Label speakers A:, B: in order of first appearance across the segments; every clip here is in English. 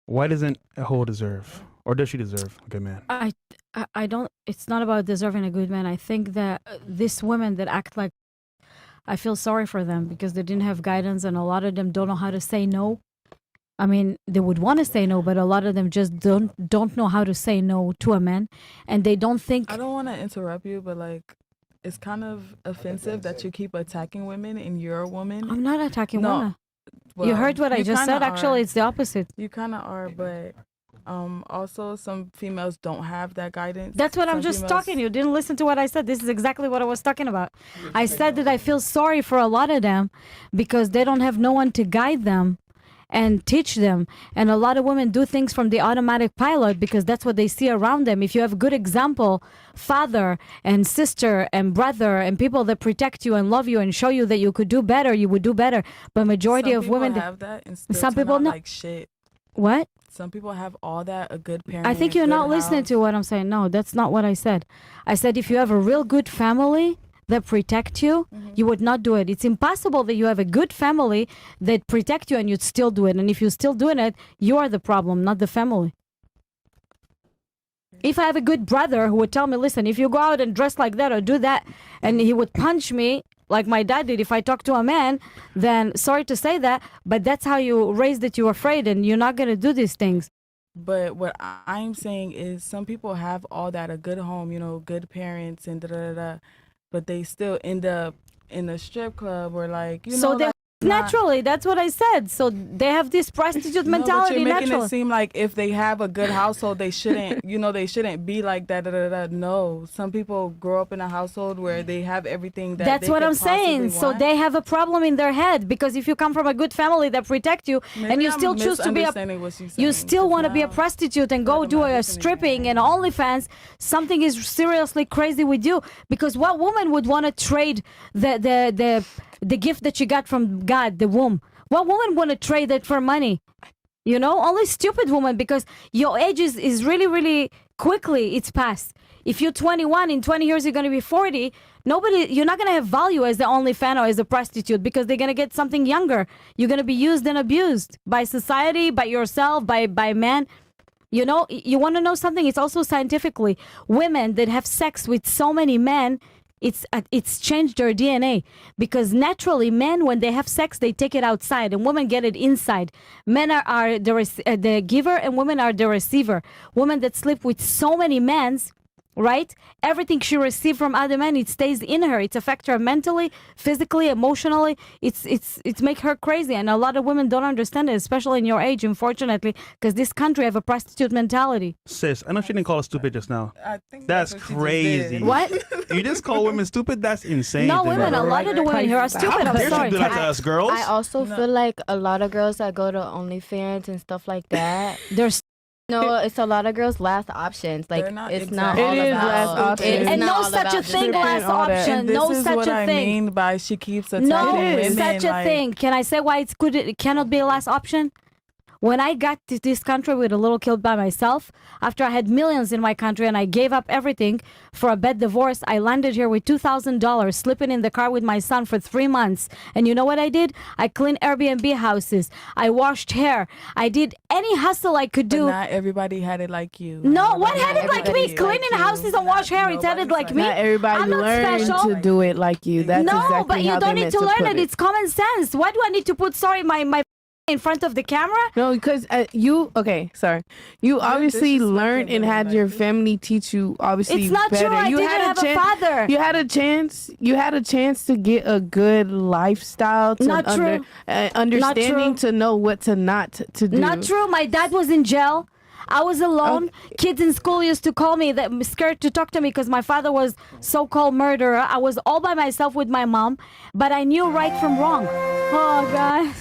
A: Why doesn't a hoe deserve, or does she deserve a good man?
B: I don't. It's not about deserving a good man. I think that these women that act like, I feel sorry for them because they didn't have guidance, and a lot of them don't know how to say no. I mean, they would want to say no, but a lot of them just don't know how to say no to a man, and they don't think.
C: I don't want to interrupt you, but like, it's kind of offensive that you keep attacking women and you're a woman.
B: I'm not attacking women.
C: Well,
B: you heard what I just said. Actually, it's the opposite.
C: You kind of are, but also some females don't have that guidance.
B: That's what I'm just talking. You didn't listen to what I said. This is exactly what I was talking about. I said that I feel sorry for a lot of them because they don't have no one to guide them and teach them. And a lot of women do things from the automatic pilot because that's what they see around them. If you have a good example, father and sister and brother and people that protect you and love you and show you that you could do better, you would do better. But majority of women
C: have that and still
B: some people
C: not
B: know
C: like shit.
B: What?
C: Some people have all that, a good parent.
B: I think you're not listening to what I'm saying. No, that's not what I said. I said if you have a real good family that protect you, you would not do it. It's impossible that you have a good family that protect you and you'd still do it. And if you're still doing it, you are the problem, not the family. If I have a good brother who would tell me, listen, if you go out and dress like that or do that, and he would punch me like my dad did if I talk to a man, then sorry to say that, but that's how you raised it. You're afraid and you're not going to do these things.
C: But what I'm saying is some people have all that, a good home, you know, good parents and da-da-da-da, but they still end up in a strip club or like, you know.
B: So naturally, that's what I said. So they have this prostitute mentality.
C: But you're making
B: naturally.
C: it seem like if they have a good household, they shouldn't, you know, they shouldn't be like that. Da, da, da. No, some people grow up in a household where they have everything that.
B: That's
C: they
B: what
C: could
B: I'm saying.
C: possibly
B: So
C: want.
B: they have a problem in their head because if you come from a good family that protect you,
C: Maybe
B: and you
C: I'm
B: still choose to be a,
C: misunderstanding what she's
B: you
C: saying,
B: still
C: 'cause
B: want to be a
C: now-
B: prostitute and go
C: I'm
B: do
C: not
B: a
C: listening
B: stripping and OnlyFans, something is seriously crazy with you. Because what woman would want to trade the gift that she got from God, the womb? What woman want to trade it for money? You know, only stupid woman, because your age is really, really quickly, it's past. If you're 21, in 20 years you're going to be 40, you're not going to have value as the OnlyFans or as a prostitute because they're going to get something younger. You're going to be used and abused by society, by yourself, by men. You know, you want to know something? It's also scientifically, women that have sex with so many men, it's changed their DNA because naturally men, when they have sex, they take it outside and women get it inside. Men are the giver and women are the receiver. Women that sleep with so many men, right? Everything she received from other men, it stays in her. It affects her mentally, physically, emotionally. It's make her crazy. And a lot of women don't understand it, especially in your age, unfortunately, because this country have a prostitute mentality.
A: Sis, I know she didn't call us stupid just now.
C: I think
A: That's
C: what she just
A: crazy.
C: did.
B: What?
A: You just call women stupid? That's insane.
B: No,
A: to me.
B: women, a lot of the women here are stupid.
A: How
B: I'm
A: dare
B: sorry.
A: she do that to us, girls?
D: I also feel like a lot of girls that go to OnlyFans and stuff like that,
B: There's
D: no, it's a lot of girls' last options. Like,
C: They're not
D: it's
C: exactly-
D: not all
E: It is
D: about
E: last option.
D: it's
B: and
D: not
B: no
D: all
B: such a
D: about
B: thing,
D: just
B: last
E: all that.
B: option.
C: And this
B: No
C: is
B: such
C: what
B: a
C: I
B: thing.
C: mean by she keeps attacking
B: No
C: women.
B: such a
C: like,
B: thing. Can I say why it cannot be a last option? When I got to this country with a little kid by myself, after I had millions in my country and I gave up everything for a bad divorce, I landed here with $2,000, sleeping in the car with my son for 3 months. And you know what I did? I cleaned Airbnb houses. I washed hair. I did any hustle I could
C: but
B: do.
C: not everybody had it like you.
B: No, what
C: Not
B: had it like me?
C: everybody is
B: Cleaning
C: like
B: houses
C: you.
B: and wash hair, it's had it
C: Nobody's
B: like me.
E: Not everybody
B: I'm not
E: learned
B: special.
E: to do it like you. That's
B: No,
E: exactly
B: but you
E: how
B: don't
E: they
B: need
E: meant
B: to learn
E: put
B: it. It's common sense. Why do I need to put my in front of the camera?
E: No, because you obviously
C: disrespecting
E: learned and
C: women
E: had
C: like
E: your
C: this.
E: family teach you obviously
B: It's not
E: better.
B: true. I
E: You
B: didn't
E: had
B: have a father.
E: You had a chance to get a good lifestyle, to
B: Not true.
E: understanding to know what to not to do.
B: Not true. My dad was in jail. I was alone. Kids in school used to call me that scared to talk to me because my father was so-called murderer. I was all by myself with my mom, but I knew right from wrong. Oh God.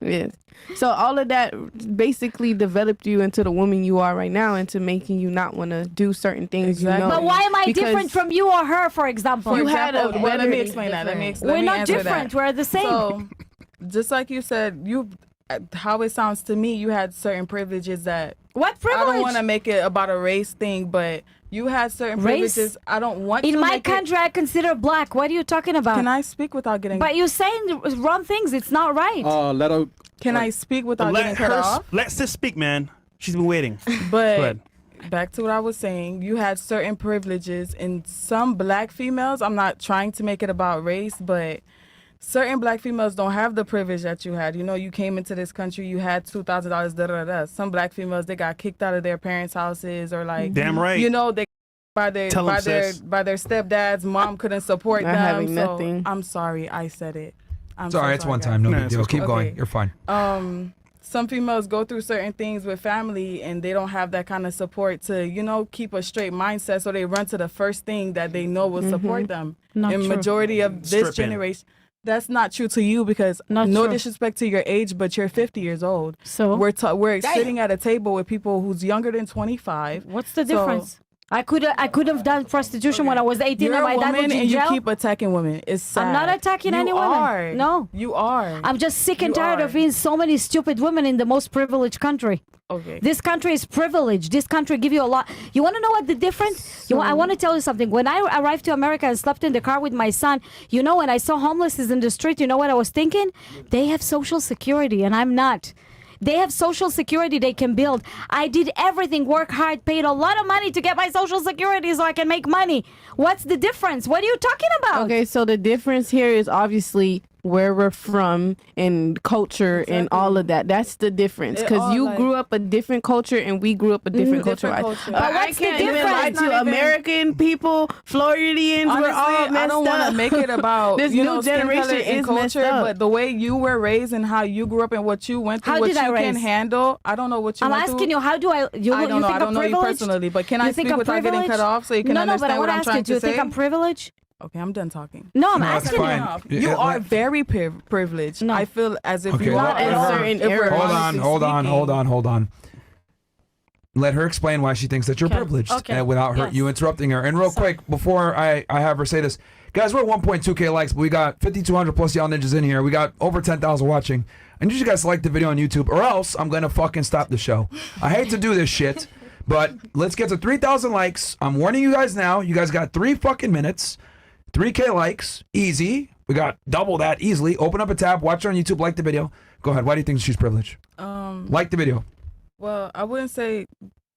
E: Yes. So all of that basically developed you into the woman you are right now, into making you not want to do certain things.
C: Exactly.
E: You know.
B: But why am I
E: Because
B: different from you or her, for example?
E: You had a
C: well, let me
E: better-
C: explain that. Let me
B: We're not
C: answer
B: different.
C: that.
B: We're the same.
C: So, just like you said, how it sounds to me, you had certain privileges that
B: What privilege?
C: I don't want to make it about a race thing, but you had certain
B: Race?
C: privileges. I don't want
B: in
C: to
B: my
C: make
B: country, I consider black. What are you talking about?
C: Can I speak without getting?
B: But you're saying wrong things. It's not right.
A: Let her.
C: Can I speak without getting cut off?
A: Let sis speak, man. She's been waiting. Go
C: But
A: ahead.
C: back to what I was saying, you had certain privileges in some black females. I'm not trying to make it about race, but certain black females don't have the privilege that you had. You know, you came into this country, you had $2,000, da da da. Some black females, they got kicked out of their parents' houses, or like,
A: Damn right.
C: you know, they by their
A: Tell 'em, sis.
C: by their stepdads, mom couldn't support
E: Not
C: them.
E: having
C: So
E: nothing.
C: I'm sorry, I said it. I'm
F: Sorry,
C: so
F: it's
C: sorry,
F: one
C: guys.
F: time. No
A: No,
F: big
A: it's
F: deal.
A: cool.
F: Keep going.
C: Okay.
F: You're fine.
C: Some females go through certain things with family and they don't have that kind of support to, you know, keep a straight mindset. So they run to the first thing that they know will support them.
B: Not
C: And
B: true.
C: majority of this
A: Stripping.
C: generation, that's not true to you because
B: Not
C: no
B: true.
C: disrespect to your age, but you're 50 years old.
B: So
C: We're sitting at a table with people who's younger than 25.
B: what's the
C: So-
B: difference? I could have done prostitution when I was 18
C: You're
B: and
C: a
B: my dad was
C: woman
B: in
C: and you
B: jail.
C: keep attacking women. It's sad.
B: I'm not attacking
C: you
B: any women.
C: Are.
B: No.
C: You are.
B: I'm just sick and
C: You
B: tired
C: are.
B: of being so many stupid women in the most privileged country.
C: Okay.
B: This country is privileged. This country give you a lot. You want to know what the difference? I want to tell you something. When I arrived to America and slept in the car with my son, you know, when I saw homelesses in the street, you know what I was thinking? They have social security and I'm not. They have social security they can build. I did everything, work hard, paid a lot of money to get my social security so I can make money. What's the difference? What are you talking about?
E: Okay, so the difference here is obviously where we're from and culture and all of that. That's the difference.
C: It
E: Because
C: all,
E: you
C: like-
E: grew up a different culture and we grew up a different culture.
C: Different
E: right?
C: culture.
E: But
C: But
E: I
B: what's the
E: can't even lie
B: difference?
E: to
C: Not even-
E: American people, Floridians,
C: Honestly,
E: we're all messed
C: I don't want
E: up.
C: to make it about
E: This
C: you
E: new
C: know, skin
E: generation
C: color and
E: is messed
C: culture,
E: up.
C: but the way you were raised and how you grew up and what you went through,
B: How
C: what
B: did
C: you
B: I
C: can
B: raise?
C: handle. I don't know what you
B: I'm
C: went
B: asking
C: through.
B: you, how do I? You,
C: I don't
B: you
C: know.
B: think
C: I don't
B: I'm
C: know you
B: privileged?
C: personally, but can I
B: You think
C: speak
B: I'm
C: without getting cut
B: privileged?
C: off so you can
B: no, but
C: understand
B: I
C: what
B: want to
C: I'm
B: ask you,
C: trying
B: do you
C: to
B: think
C: say?
B: I'm privileged?
C: Okay, I'm done talking.
B: No, I'm
F: No, it's
B: asking you.
F: fine.
C: You
F: Yeah,
C: are
F: let-
C: very privileged.
B: No.
C: I feel as if
F: Okay,
C: you
F: let
C: are.
E: in
F: her-
E: certain
C: If we're
E: areas.
F: Hold
C: honestly
F: on.
C: speaking.
F: Let her explain why she thinks that you're
B: Okay.
F: privileged
B: Okay.
F: without her
B: Yes.
F: you interrupting her. And real quick, before I have her say this, guys, we're at 1.2K likes, but we got 5,200 plus y'all ninjas in here. We got over 10,000 watching. I need you guys to like the video on YouTube, or else I'm gonna fucking stop the show. I hate to do this shit, but let's get to 3,000 likes. I'm warning you guys now. You guys got 3 fucking minutes, 3K likes, easy. We got double that easily. Open up a tab, watch her on YouTube, like the video. Go ahead. Why do you think she's privileged? Like the video.
C: Well, I wouldn't say,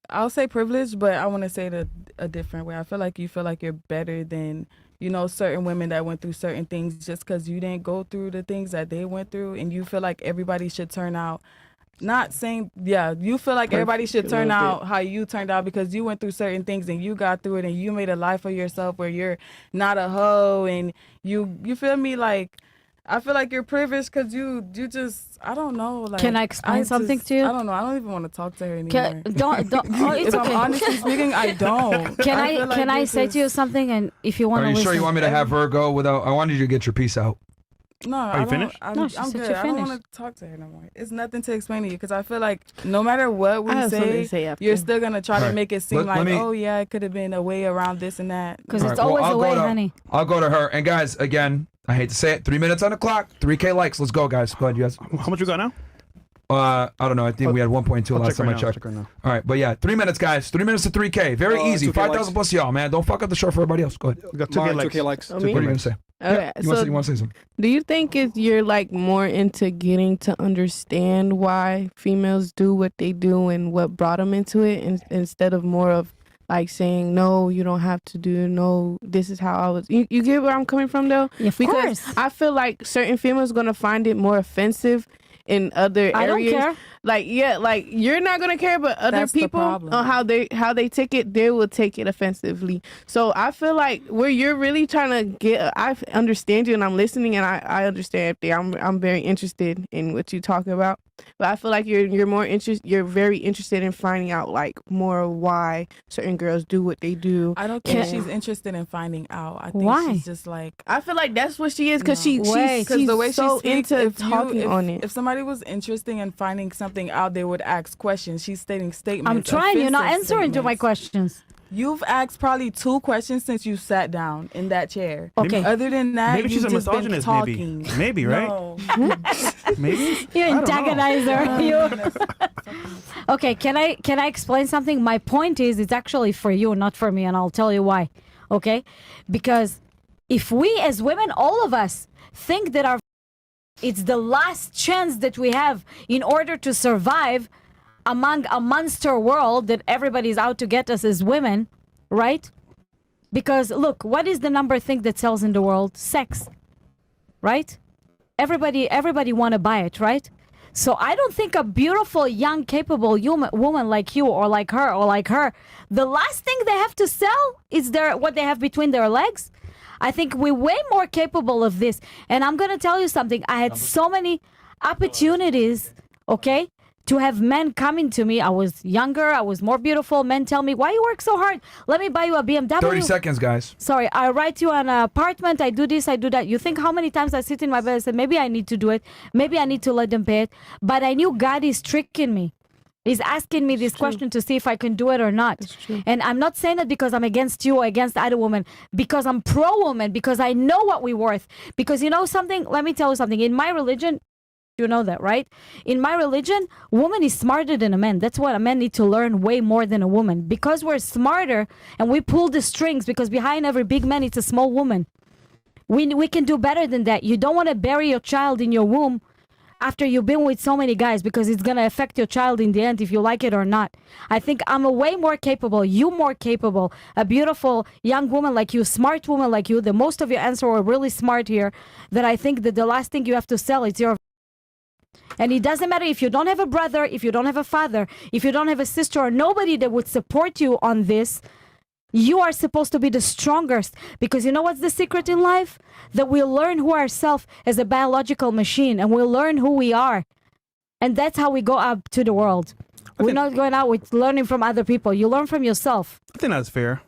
C: I'll say privileged, but I want to say it a different way. I feel like you feel like you're better than, you know, certain women that went through certain things just because you didn't go through the things that they went through, and you feel like everybody should turn out. Not saying, yeah, you feel like everybody should turn out how you turned out because you went through certain things and you got through it and you made a life for yourself where you're not a hoe and you feel me, like I feel like you're privileged because you just, I don't know. Like,
B: Can I explain something to you?
C: I don't know. I don't even want to talk to her anymore.
B: Don't. Oh, it's
C: If
B: okay.
C: I'm honestly speaking, I don't.
B: Can
C: feel like
B: can I
C: you're
B: say to you
C: just-
B: something? And if you want
F: Are
B: to
F: you
B: listen,
F: sure you want me to have her go without? I wanted you to get your piece out.
C: No,
A: Are you finished?
B: No, she
C: I'm
B: said
C: good.
B: you're
C: I don't
B: finished.
C: want to talk to her no more. It's nothing to explain to you because I feel like no matter what we
E: I have something to
C: say,
E: say after.
C: you're still gonna try to
F: Alright.
C: make it seem
F: Let
C: like,
F: me-
C: oh yeah, it could have been a way around this and that.
B: because
F: All
B: it's
F: right, well,
B: always
F: I'll
B: a
F: go
B: way,
F: to-
B: honey.
F: I'll go to her. And guys, again, I hate to say it, 3 minutes on the clock, 3K likes. Let's go, guys. Go ahead, you guys.
A: How much you got now?
F: I don't know. I think we had 1.2
A: I'll
F: last
A: check
F: time
A: right
F: I
A: now.
F: checked.
A: Check right now.
F: All right, but yeah, 3 minutes, guys. 3 minutes to 3K. Very easy.
G: 2K
F: 5,000
G: likes.
F: plus y'all, man. Don't fuck up the show for everybody else. Go ahead.
A: We got 2K
G: Mine,
A: likes.
G: 2K likes.
E: I
F: What are you
E: mean-
F: gonna say?
E: Okay,
F: You want to say something?
E: do you think you're like more into getting to understand why females do what they do and what brought them into it instead of more of like saying, no, you don't have to do, no, this is how I was. You get where I'm coming from though?
B: Of
E: Because
B: course.
E: I feel like certain females going to find it more offensive in other
B: I don't
E: areas.
B: care.
E: Like, yeah, like you're not gonna care, but other
C: That's the
E: people
C: problem.
E: on how they take it, they will take it offensively. So I feel like where you're really trying to get, I understand you and I'm listening and I understand everything. I'm very interested in what you talk about, but I feel like you're more interested. You're very interested in finding out like more why certain girls do what they do.
C: I don't think
E: Yeah.
C: she's interested in finding out. I think
B: Why?
C: she's just like,
E: I feel like that's what she is because
C: No.
B: Wait.
E: she's
C: because the way
E: so
C: she speaks,
E: into
C: if
E: talking on it.
C: If somebody was interested in finding something out, they would ask questions. She's stating statements.
B: I'm trying. You're not
C: offensive
B: answering to my
C: statements.
B: questions.
C: You've asked probably 2 questions since you sat down in that chair.
B: Okay.
C: Other than that,
A: Maybe she's
C: you've
A: a
C: just been
A: misogynist.
C: talking.
A: Maybe, right?
C: No.
A: Maybe.
B: You
A: I don't know.
B: antagonizer. You. Okay, can I explain something? My point is, it's actually for you, not for me, and I'll tell you why. Okay, because if we as women, all of us, think that it's the last chance that we have in order to survive, among a monster world that everybody's out to get us as women, right? Because look, what is the number thing that sells in the world? Sex, right? Everybody want to buy it, right? So I don't think a beautiful, young, capable woman like you or like her, the last thing they have to sell is what they have between their legs. I think we're way more capable of this. And I'm going to tell you something. I had so many opportunities, okay, to have men coming to me. I was younger. I was more beautiful. Men tell me, why you work so hard? Let me buy you a BMW.
F: 30 seconds, guys.
B: Sorry, I write you an apartment. I do this, I do that. You think how many times I sit in my bed and say, maybe I need to do it. Maybe I need to let them pay it. But I knew God is tricking me. He's asking me this question to see if I can do it or not. And I'm not saying it because I'm against you or against other women, because I'm pro-woman, because I know what we're worth. Because you know something? Let me tell you something. In my religion, you know that, right? In my religion, woman is smarter than a man. That's what a man need to learn way more than a woman. Because we're smarter and we pull the strings, because behind every big man, it's a small woman. We can do better than that. You don't want to bury your child in your womb after you've been with so many guys, because it's going to affect your child in the end if you like it or not. I think I'm a way more capable, you more capable, a beautiful young woman like you, smart woman like you. The most of your answers were really smart here, that I think that the last thing you have to sell is your... And it doesn't matter if you don't have a brother, if you don't have a father, if you don't have a sister or nobody that would support you on this. You are supposed to be the strongest, because you know what's the secret in life? That we'll learn who ourselves as a biological machine, and we'll learn who we are. And that's how we go up to the world. We're not going out with learning from other people. You learn from yourself.
A: I think that's fair.